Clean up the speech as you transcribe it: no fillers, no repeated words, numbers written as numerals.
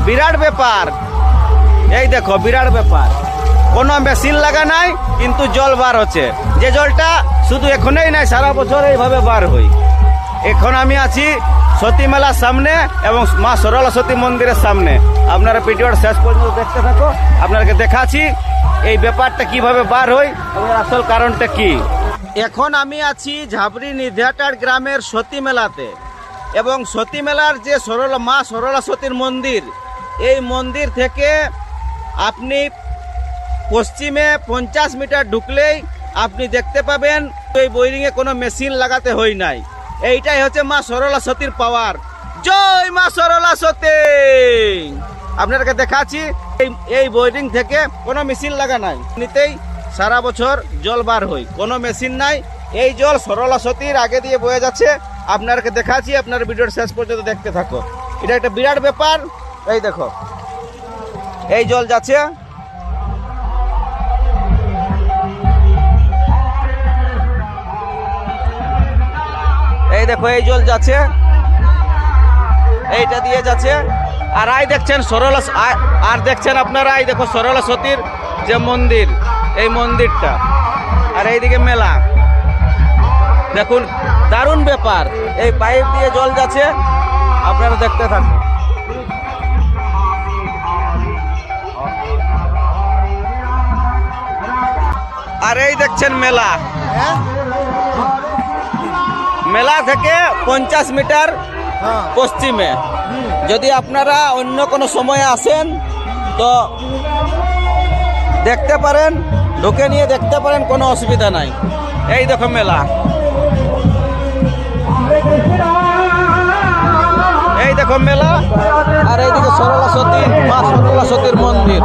বিরাট ব্যাপার। এই দেখো বিরাট ব্যাপার, কোনো মেশিন লাগা নাই কিন্তু জল বার হচ্ছে। যে জলটা শুধু এখনই নাই, সারা বছর এইভাবে বার হয়। এখন আমি আছি সতী মেলার সামনে এবং মা সরলা সতী মন্দিরের সামনে। আপনারা ভিডিওর শেষ পর্যন্ত দেখতে থাকো, আপনাকে দেখাচ্ছি এই ব্যাপারটা কিভাবে বার হয় এবং আসল কারণটা কি। এখন আমি আছি ঝাবড়ি নিধিয়াটার গ্রামের সতী মেলাতে, এবং সতী মেলার যে মা সরলা সতীর মন্দির, এই মন্দির থেকে আপনি পশ্চিমে 50 মিটার ঢুকলেই আপনি দেখতে পাবেন এই বোরিংয়ে কোনো মেশিন লাগাতে হয় নাই। এইটাই হচ্ছে মা সরলা সতীর পাওয়ার। জয় মা সরলা সতী। আপনাদেরকে দেখাচ্ছি এই বোরিং থেকে কোনো মেশিন লাগা নাই, নিতেই সারা বছর জল বার হয়, কোনো মেশিন নাই। এই জল সরলা সতীর আগে দিয়ে বয়ে যাচ্ছে। আপনাদেরকে দেখাচ্ছি, আপনার ভিডিওর শেষ পর্যন্ত দেখতে থাকো। এটা একটা বিরাট ব্যাপার। এই দেখো এই জল যাচ্ছে, এই দেখো এই জল যাচ্ছে, এইটা দিয়ে যাচ্ছে। আর আই দেখছেন সরলা, আর দেখছেন আপনারা এই দেখো সরলা সতীর যে মন্দির, এই মন্দিরটা, আর এইদিকে মেলা। দেখুন দারুণ ব্যাপার, এই পাইপ দিয়ে জল যাচ্ছে, আপনারা দেখতে থাকুন। আর এই দেখছেন মেলা, মেলা থেকে 50 মিটার পশ্চিমে। যদি আপনারা অন্য কোনো সময়ে আসেন তো দেখতে পারেন, ঢুকে নিয়ে দেখতে পারেন, কোনো অসুবিধা নাই। এই দেখো মেলা, এই দেখো মেলা, আর এইদিকে সরলা সতী, মা সরলা সতীর মন্দির।